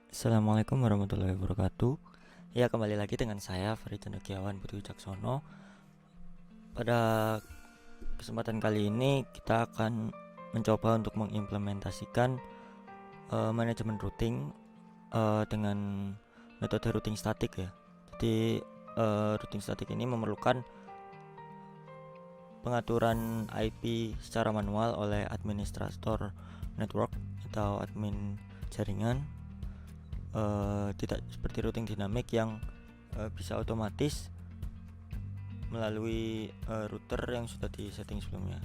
Assalamualaikum warahmatullahi wabarakatuh. Ya, kembali lagi dengan saya Farid Cendekiawan Budi Wicaksono. Pada kesempatan kali ini kita akan mencoba untuk mengimplementasikan manajemen routing dengan metode routing statik ya. Jadi routing statik ini memerlukan pengaturan IP secara manual oleh administrator network atau admin jaringan. Tidak seperti routing dinamik yang bisa otomatis melalui router yang sudah disetting sebelumnya.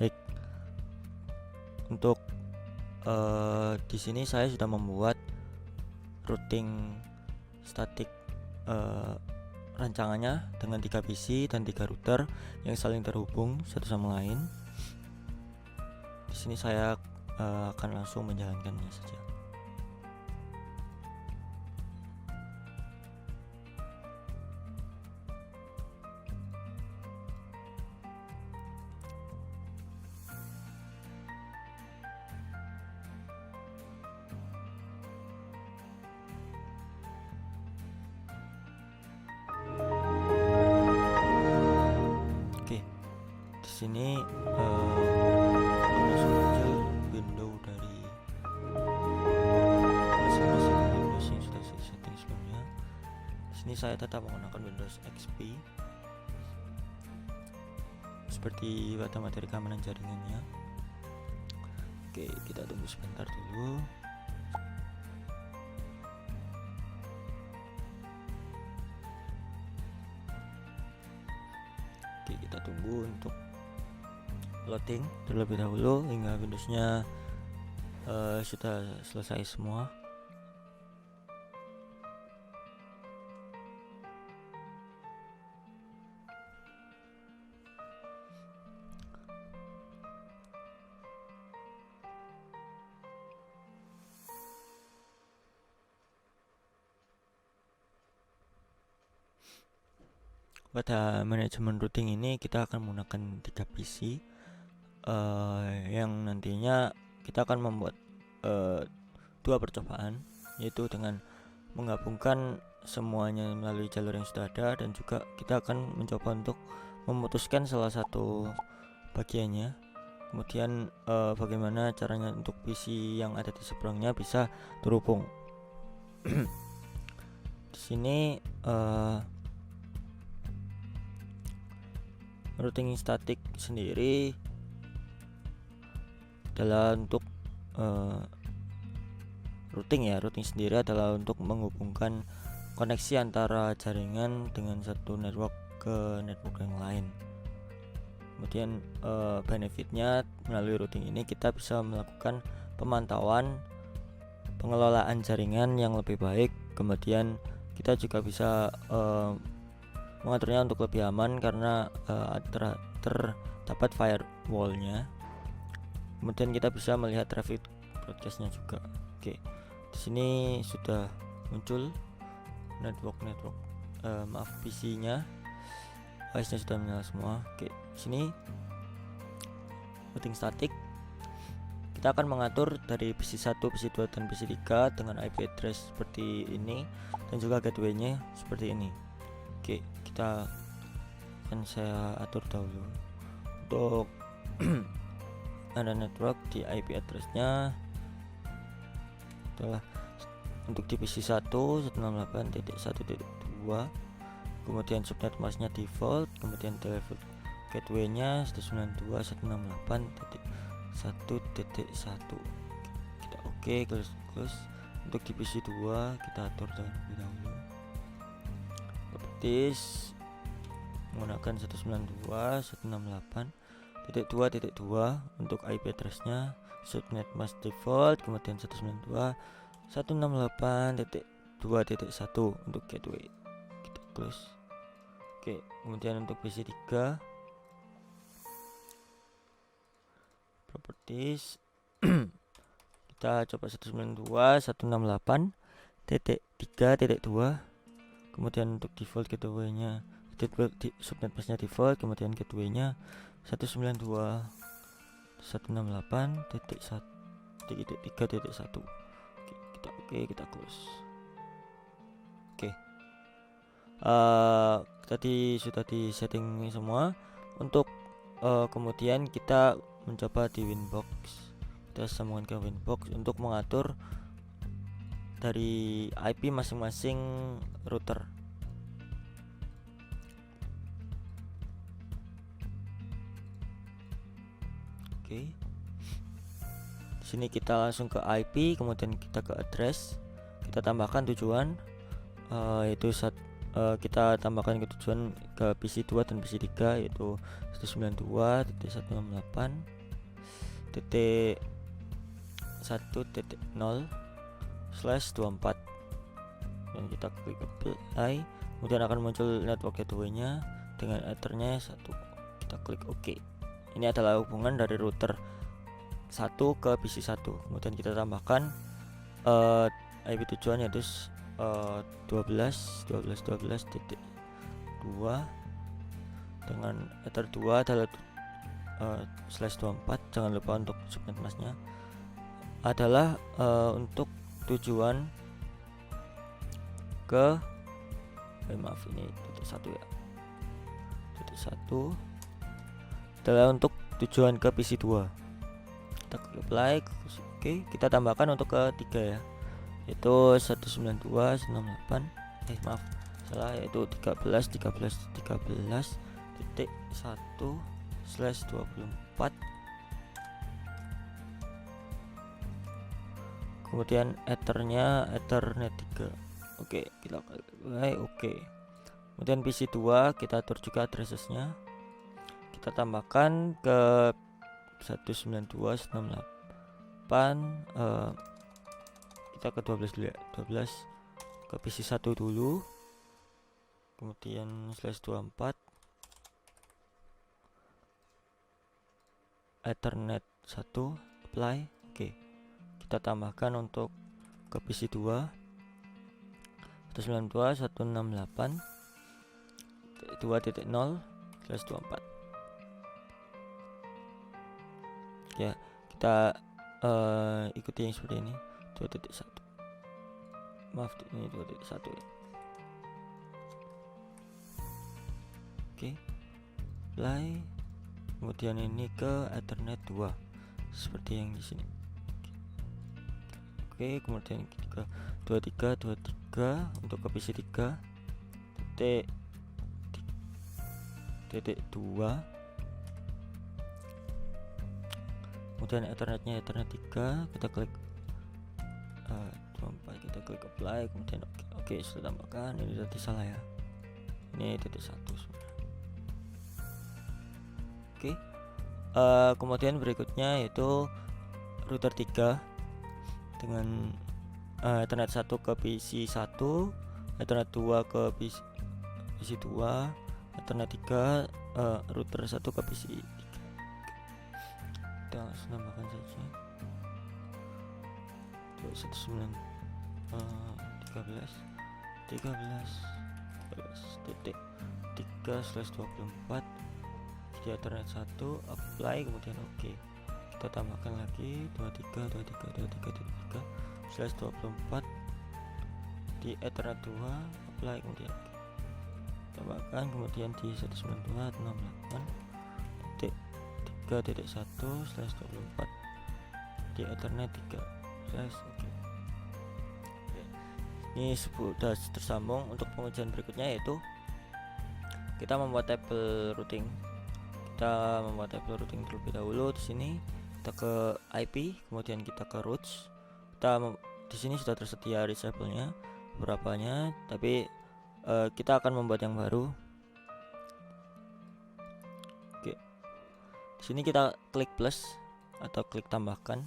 Baik, untuk di sini saya sudah membuat routing statik rancangannya dengan 3 PC dan 3 router yang saling terhubung satu sama lain. Di sini saya akan langsung menjalankannya saja. Oke, di sini langsung muncul window dari masing-masing Windows yang sudah saya setting sebelumnya. Di sini saya tetap menggunakan Windows XP seperti pada materi keamanan jaringannya. Oke, kita tunggu sebentar dulu. Oke, kita tunggu untuk loading terlebih dahulu hingga Windowsnya sudah selesai semua. Pada manajemen routing ini kita akan menggunakan 3 PC yang nantinya kita akan membuat 2 percobaan, yaitu dengan menggabungkan semuanya melalui jalur yang sudah ada, dan juga kita akan mencoba untuk memutuskan salah satu bagiannya. Kemudian bagaimana caranya untuk PC yang ada di seberangnya bisa terhubung. Di sini routing statik sendiri adalah untuk routing sendiri adalah untuk menghubungkan koneksi antara jaringan dengan satu network ke network yang lain. Kemudian benefitnya melalui routing ini kita bisa melakukan pemantauan pengelolaan jaringan yang lebih baik. Kemudian kita juga bisa mengaturnya untuk lebih aman karena terdapat firewallnya. Kemudian kita bisa melihat traffic broadcastnya juga. Oke, di sini sudah muncul PC-nya, OS-nya sudah menyala semua. Oke, di sini routing statik kita akan mengatur dari PC 1, PC 2, dan PC 3 dengan IP address seperti ini, dan juga gateway-nya seperti ini. Oke, kita akan saya atur dahulu untuk ada network di IP address-nya adalah untuk di PC 1 168.1.2, kemudian subnet masknya default, kemudian telepon gateway-nya 192.168.1.1. kita oke, close. Untuk di PC 2 kita atur terlebih dahulu properties menggunakan 192.168.2.2 untuk IP address-nya, subnet mask default, kemudian 192.168.2.1 untuk gateway. Kita close. Oke, kemudian untuk PC 3 properties kita coba 192.168.3.2, kemudian untuk default gateway-nya subnet masknya default, kemudian gateway-nya 192.168.3.1. Oke, kita close. Oke, tadi sudah di setting semua. Untuk kemudian kita mencoba di Winbox, kita sambungkan ke Winbox untuk mengatur dari IP masing-masing router. Oke, di sini kita langsung ke IP, kemudian kita ke address, kita tambahkan tujuan, yaitu kita tambahkan ke tujuan ke PC 2 dan PC 3, yaitu 192.168.1.0/24, dan kita klik apply. Kemudian akan muncul network gateway-nya dengan ethernya 1. Kita klik OK. Ini adalah hubungan dari router 1 ke PC 1. Kemudian kita tambahkan IP tujuan, yaitu 12.12.12.2 dengan ether 2 adalah /24. Jangan lupa untuk subnet masnya adalah untuk tujuan ke maaf, ini titik 1 ya. Titik 1 adalah untuk tujuan ke PC 2. Kita klik apply. Oke, kita tambahkan untuk ke 3 ya, yaitu 192.168 maaf salah, yaitu 13.13.13.1/24. Kemudian ethernya ethernet 3. Oke, kita mulai. Oke, kemudian PC 2 kita atur juga addressesnya, kita tambahkan ke 192.168, kita ke 12 dulu ya, 12 ke PC 1 dulu, kemudian /24 ethernet 1 apply. Oke, kita tambahkan untuk ke PC 2 192.168.2.0/24. ya, kita ikuti yang seperti ini, 2.1. maaf, ini 2.1 ya. Oke, play. Kemudian ini ke ethernet 2 seperti yang di sini. Oke, kemudian ke 23 untuk ke PC 3 titik 2. Kemudian ethernetnya ethernet 3, kita klik 24, kita klik apply. Kemudian oke, sudah tambahkan. Ini tadi salah ya, ini titik 1 sebenarnya. Oke, kemudian berikutnya yaitu router 3 dengan ethernet 1 ke PC 1, ethernet 2 ke PC 2, ethernet 3 router 1 ke PC 3. Kita langsung tambahkan saja 13.3/24 di ethernet 1, apply. Kemudian oke, kita tambahkan lagi 23.23.23/24 di ethernet 2, apply. Kemudian tambahkan, kemudian di 192.168.3.1/24 di ethernet 3. Oke, ini sudah tersambung. Untuk pengujian berikutnya yaitu kita membuat table routing. Kita membuat table routing terlebih dahulu. Di sini kita ke IP, kemudian kita ke routes. Di sini sudah tersedia reachable-nya beberapanya, tapi kita akan membuat yang baru. Oke, di sini kita klik plus atau klik tambahkan.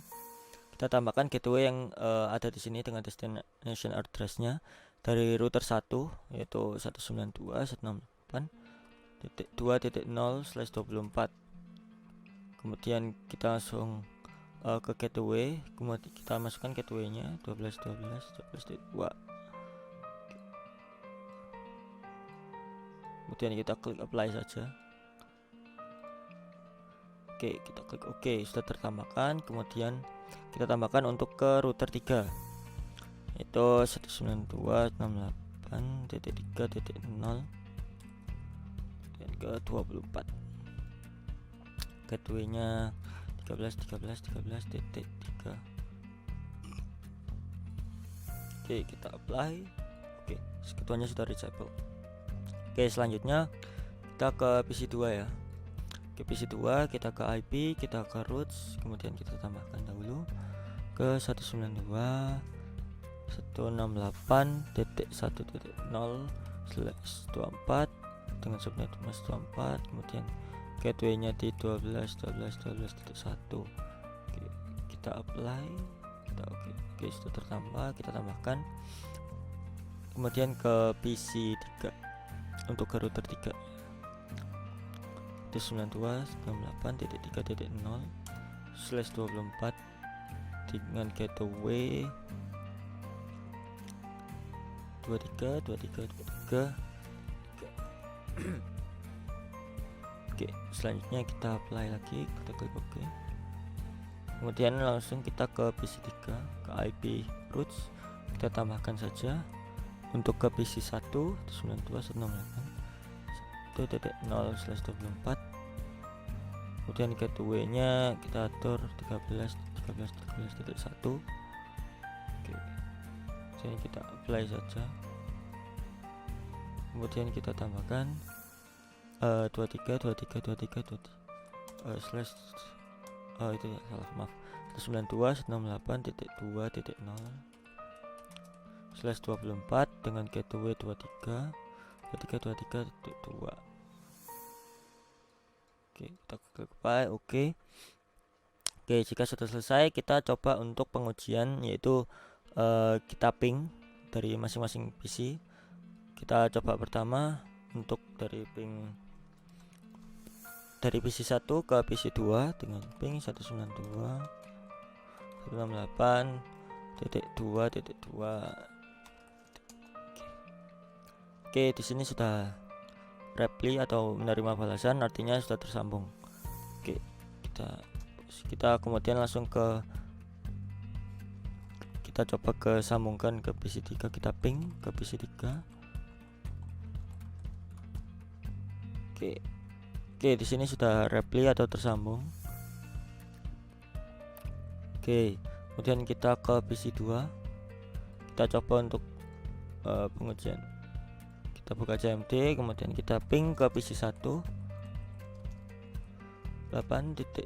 Kita tambahkan gateway yang ada di sini dengan destination address-nya dari router 1, yaitu 192.168.2.0/24. Kemudian kita langsung ke gateway, kemudian kita masukkan gateway-nya 12.12.12.2. Kemudian kita klik apply saja. Oke, kita klik OK, sudah tertambahkan. Kemudian kita tambahkan untuk ke router 3, itu 192.68.3.0 dan ke 24. Gateway-nya 13.13.13.3. Oke, kita apply. Oke, ketuanya sudah reachable. Oke, selanjutnya kita ke PC2 ya. Ke PC2 kita ke IP, kita ke roots, kemudian kita tambahkan dahulu ke 192.168.1.0/24 dengan subnet mas 24, kemudian gateway-nya di 12.12.12.1. Oke, kita apply. Oke, sudah tertambah, kita tambahkan. Kemudian ke PC 3 untuk ke router 3 itu 92.98.3.0/24 dengan gateway 23. Oke, selanjutnya kita apply lagi, kita klik OK. Kemudian langsung kita ke PC3, ke IP roots, kita tambahkan saja. Untuk ke PC1 192.168.0/24, kemudian gateway-nya kita atur 13.13.13.1. Oke, jadi kita apply saja. Kemudian kita tambahkan 23 itu ya, salah, maaf, 92.168.2.0/24 dengan gateway 23.23.2. Oke, kita klik apply. Oke, jika sudah selesai, kita coba untuk pengujian, yaitu kita ping dari masing-masing PC. Kita coba pertama untuk dari ping dari PC1 ke PC2 dengan ping 192.168.2.2. Oke, di sini sudah reply atau menerima balasan, artinya sudah tersambung. Oke, kita kemudian langsung kita coba sambungkan ke PC3, kita ping ke PC3. Oke, di sini sudah reply atau tersambung. Oke, kemudian kita ke PC2. Kita coba untuk pengujian. Kita buka CMD, kemudian kita ping ke PC1 8.1.2.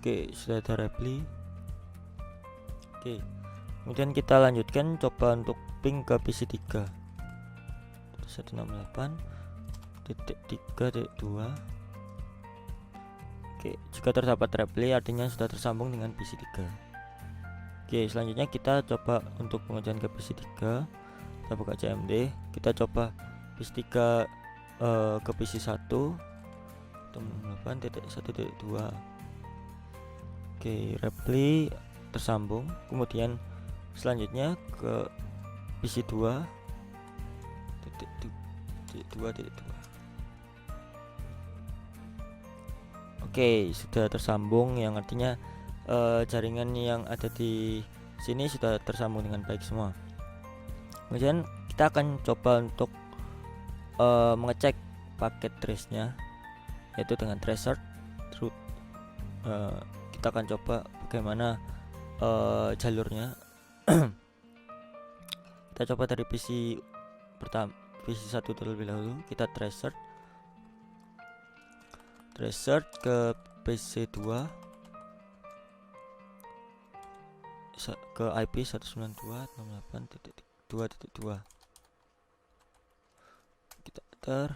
Oke, sudah ada reply. Oke, kemudian kita lanjutkan coba untuk ping ke PC3 168.3.2. Oke, jika terdapat reply artinya sudah tersambung dengan PC3. Oke, selanjutnya kita coba untuk pengujian ke PC3. Kita buka CMD, kita coba PC3 ke PC1 8.1.2. Oke, reply tersambung. Kemudian selanjutnya ke PC2 2.2. Oke, sudah tersambung, yang artinya jaringan yang ada di sini sudah tersambung dengan baik semua. Kemudian kita akan coba untuk mengecek paket trace-nya, yaitu dengan tracer root. Kita akan coba bagaimana jalurnya. Kita coba dari PC pertama, PC1 terlebih dahulu. Kita tracer ke PC2 ke IP 192.168.2.2. Kita enter.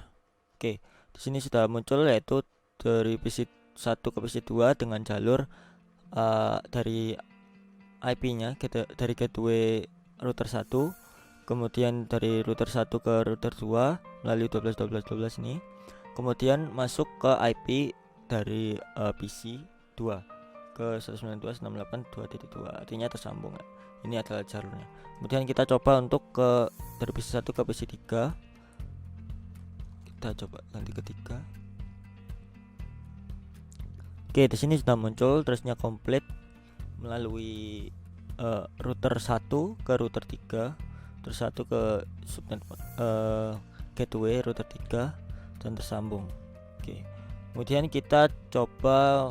Oke, di sini sudah muncul, yaitu dari PC1 ke PC2 dengan jalur dari IP-nya dari gateway router 1, kemudian dari router 1 ke router 2 melalui 12.12.12 ini, kemudian masuk ke IP dari PC 2 ke 192.168.2.2, artinya tersambung. Ini adalah jalurnya. Kemudian kita coba untuk dari PC1 ke PC3. Kita coba ganti ke 3. Oke, di sini sudah muncul trace-nya komplit melalui router 1 ke router 3, terus 1 ke subnet gateway router 3 dan tersambung. Oke. Kemudian kita coba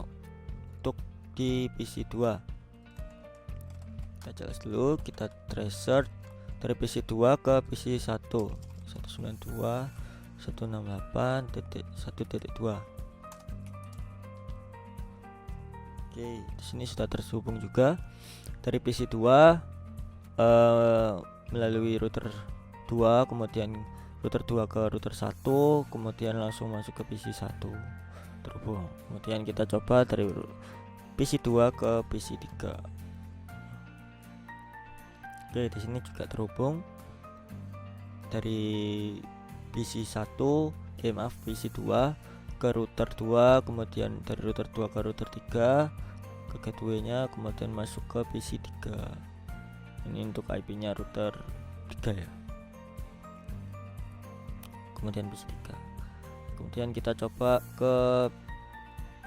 untuk di PC 2. Kita jelas dulu, kita tracer dari PC 2 ke PC 1 192.168.1.2. Oke, di sini sudah terhubung juga dari PC 2 melalui router 2, kemudian router 2 ke router 1, kemudian langsung masuk ke PC 1 terhubung. Kemudian kita coba dari PC 2 ke PC 3. Oke, di sini juga terhubung dari PC 1, PC 2 ke router 2, kemudian dari router 2 ke router 3 ke gateway-nya, kemudian masuk ke PC 3. Ini untuk IP-nya router 3 ya. Kemudian PC 3. Kemudian kita coba ke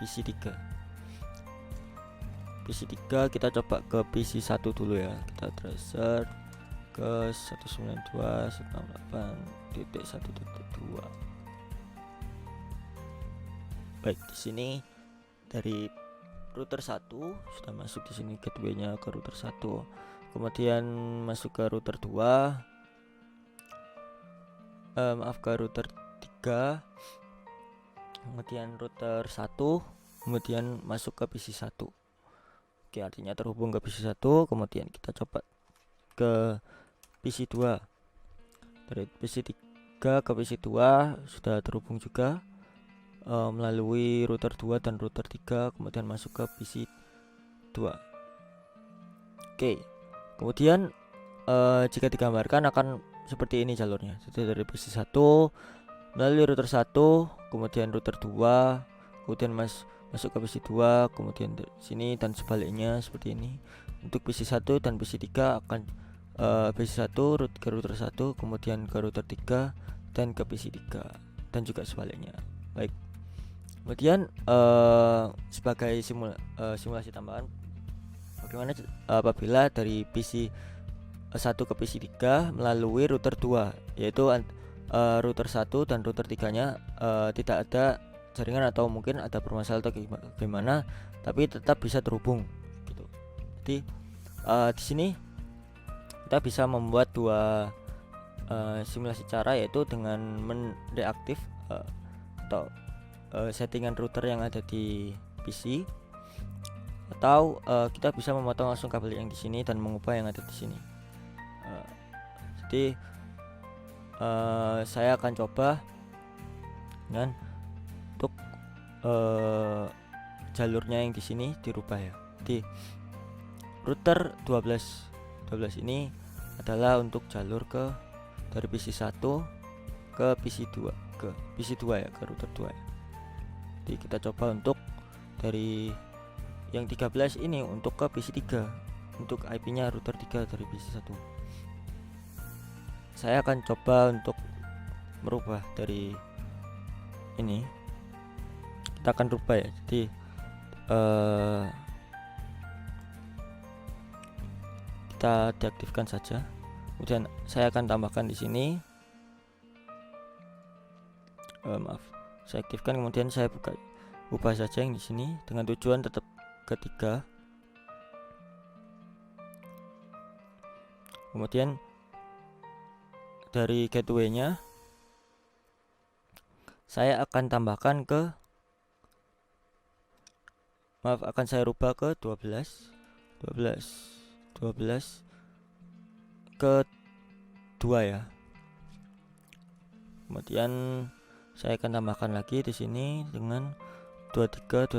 PC 3. PC 3 kita coba ke PC 1 dulu ya. Kita tracer ke 192.168.1.2. Baik, di sini dari router 1 sudah masuk di sini gateway-nya ke router 1. Kemudian masuk ke router 2. Ke router 3. Kemudian router 1, kemudian masuk ke PC 1. Oke, artinya terhubung ke PC 1, kemudian kita coba ke PC 2. Dari PC 3 ke PC 2 sudah terhubung juga melalui router 2 dan router 3, kemudian masuk ke PC 2. Oke. Kemudian jika digambarkan akan seperti ini jalurnya. Jadi dari PC 1 melalui router 1, kemudian router 2, kemudian masuk ke PC 2, kemudian dari sini dan sebaliknya seperti ini. Untuk PC 1 dan PC 3 akan PC 1 ke router 1, kemudian ke router 3 dan ke PC 3 dan juga sebaliknya. Baik. Kemudian sebagai simulasi tambahan, bagaimana apabila dari PC 1 ke PC 3 melalui router 2, yaitu router 1 dan router 3-nya tidak ada jaringan atau mungkin ada permasalahan atau gimana, tapi tetap bisa terhubung gitu. Jadi di sini kita bisa membuat dua simulasi cara, yaitu dengan mendeaktif atau settingan router yang ada di PC, atau kita bisa memotong langsung kabel yang di sini dan mengubah yang ada di sini. Jadi saya akan coba dengan untuk jalurnya yang di sini dirubah ya. Di router 12 ini adalah untuk jalur ke dari PC 1 ke PC 2 ke PC 2 ya, ke router 2 ya. Jadi kita coba untuk dari yang 13 ini untuk ke PC 3, untuk IP-nya router 3 dari PC 1. Saya akan coba untuk merubah dari ini. Kita akan rubah ya. Jadi kita deaktifkan saja. Kemudian saya akan tambahkan di sini. Saya aktifkan, kemudian saya ubah saja yang di sini dengan tujuan tetap ketiga. Kemudian dari gateway-nya saya akan tambahkan akan saya rubah ke 12 ke 2 ya. Kemudian saya akan tambahkan lagi di sini dengan 23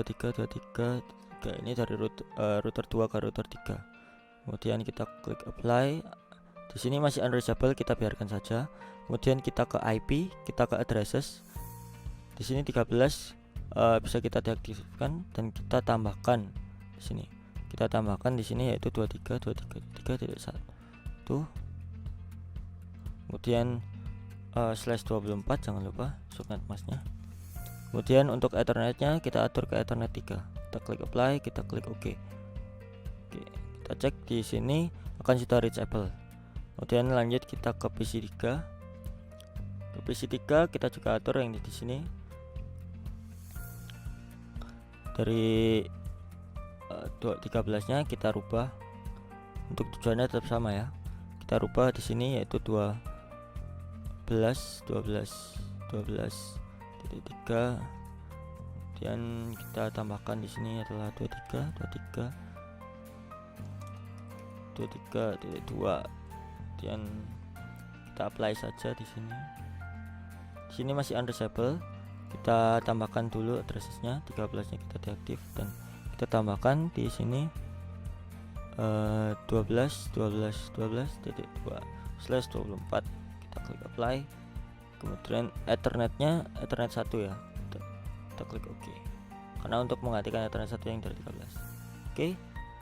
ini dari router 2 ke router 3. Kemudian kita klik apply. Di sini masih unreachable, kita biarkan saja. Kemudian kita ke IP, kita ke addresses. Di sini 13 bisa kita deaktifkan dan kita tambahkan di sini. Kita tambahkan di sini yaitu 23.3.1. Kemudian /24, jangan lupa subnet masknya. Kemudian untuk ethernetnya kita atur ke ethernet 3. Kita klik apply, kita klik OK. Oke, kita kita cek di sini akan sudah reachable. Kemudian lanjut kita ke PC3. Ke PC3 kita juga atur yang di sini. Dari 13-nya kita rubah, untuk tujuannya tetap sama ya. Kita rubah di sini yaitu 12.3. Kemudian kita tambahkan di sini adalah 23.2. Kemudian kita apply saja di sini. Di sini masih unreachable. Kita tambahkan dulu addressnya, 13-nya kita deaktif dan kita tambahkan di sini 12.12.12.2/24. Kita klik apply. Kemudian Ethernetnya Ethernet 1 ya. Kita klik OK. Karena untuk menggantikan Ethernet 1 yang dari 13. Oke.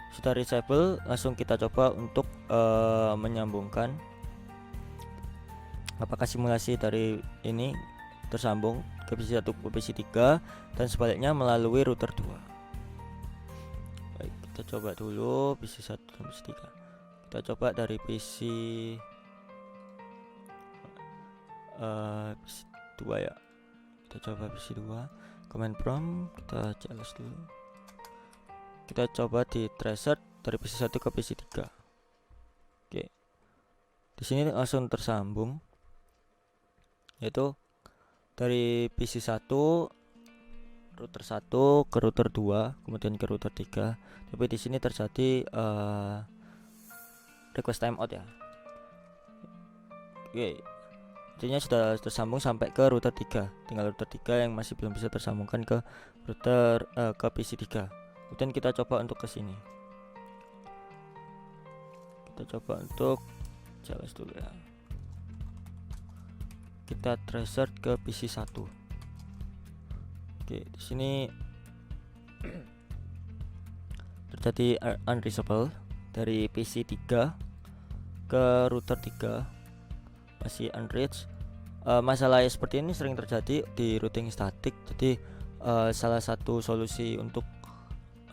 Sudah reachable, langsung kita coba untuk menyambungkan apakah simulasi dari ini tersambung ke PC1 ke PC3 dan sebaliknya melalui router 2. Baik, kita coba dulu PC1 dan PC3. Kita coba dari PC2 ya. Kita coba PC2, command prompt kita cls dulu. Kita coba di tracer dari PC1 ke PC3. Oke. Di sini langsung tersambung, yaitu dari PC1 router 1 ke router 2, kemudian ke router 3. Tapi di sini terjadi request timeout ya. Oke. Intinya sudah tersambung sampai ke router 3. Tinggal router 3 yang masih belum bisa tersambungkan ke router ke PC3. Kemudian kita coba untuk ke sini. Kita coba untuk jelas dulu ya. Kita tracer ke PC1. Oke, di sini terjadi unreachable dari PC3 ke router 3 masih unreach. Masalah seperti ini sering terjadi di routing statik. Jadi salah satu solusi untuk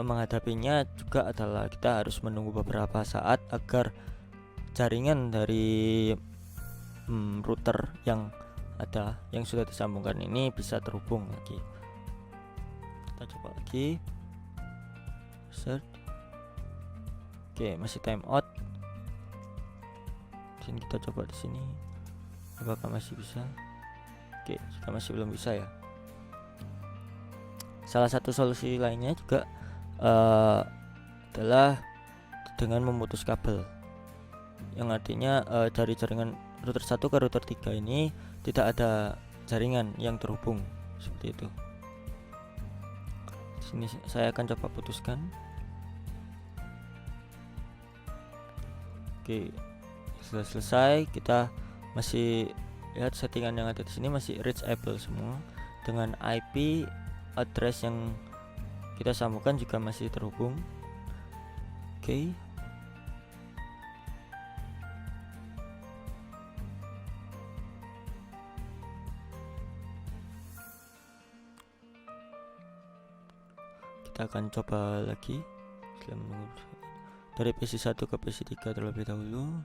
menghadapinya juga adalah kita harus menunggu beberapa saat agar jaringan dari router yang ada yang sudah disambungkan ini bisa terhubung lagi. Kita coba lagi search. Oke, masih timeout. Sini kita coba di sini apakah masih bisa. Oke, jika masih belum bisa ya. Salah satu solusi lainnya juga adalah dengan memutus kabel, yang artinya dari jaringan router 1 ke router 3 ini tidak ada jaringan yang terhubung seperti itu. Sini saya akan coba putuskan. Oke, sudah selesai. Kita masih lihat settingan yang ada di sini masih reachable semua, dengan IP address yang kita sambungkan juga masih terhubung. Oke. Kita akan coba lagi setelah menunggu dari PC1 ke PC3 terlebih dahulu.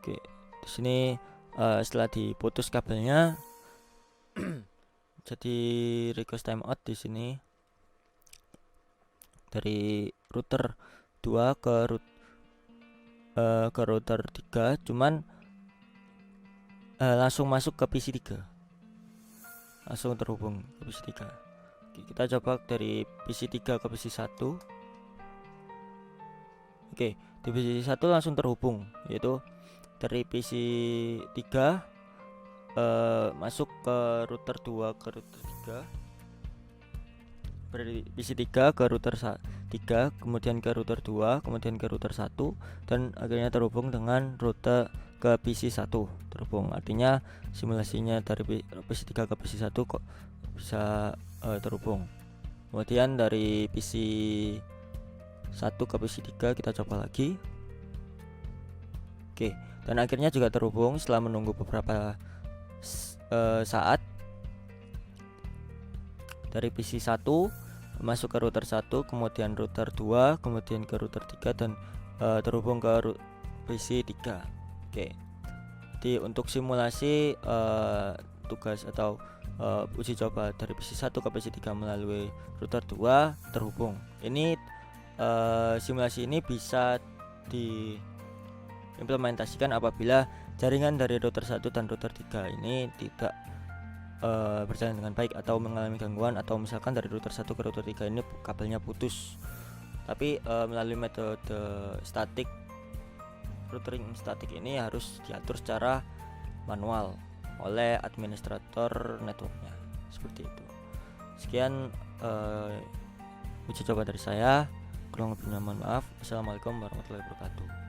Oke, di sini setelah diputus kabelnya jadi request timeout di sini dari router 2 ke router 3, cuman langsung masuk ke PC3, langsung terhubung ke PC3. Oke, kita coba dari PC3 ke PC1. Oke, di PC1 langsung terhubung, yaitu dari PC3 masuk ke router 2 ke router 3, dari PC3 ke router 3, kemudian ke router 2, kemudian ke router 1, dan akhirnya terhubung dengan router ke PC1 terhubung. Artinya simulasinya dari PC3 ke PC1 kok bisa terhubung. Kemudian dari PC1 ke PC3 kita coba lagi. Oke, dan akhirnya juga terhubung setelah menunggu beberapa saat. Dari PC1 masuk ke router 1, kemudian router 2, kemudian ke router 3 dan terhubung ke PC 3. Oke. Jadi untuk simulasi tugas atau uji coba dari PC 1 ke PC 3 melalui router 2 terhubung. Ini simulasi ini bisa diimplementasikan apabila jaringan dari router 1 dan router 3 ini tidak berjalan dengan baik atau mengalami gangguan, atau misalkan dari router 1 ke router 3 ini kabelnya putus. Tapi melalui metode statik, routing statik ini harus diatur secara manual oleh administrator networknya, seperti itu. Sekian uji coba dari saya. Kurang lebihnya mohon maaf. Assalamualaikum warahmatullahi wabarakatuh.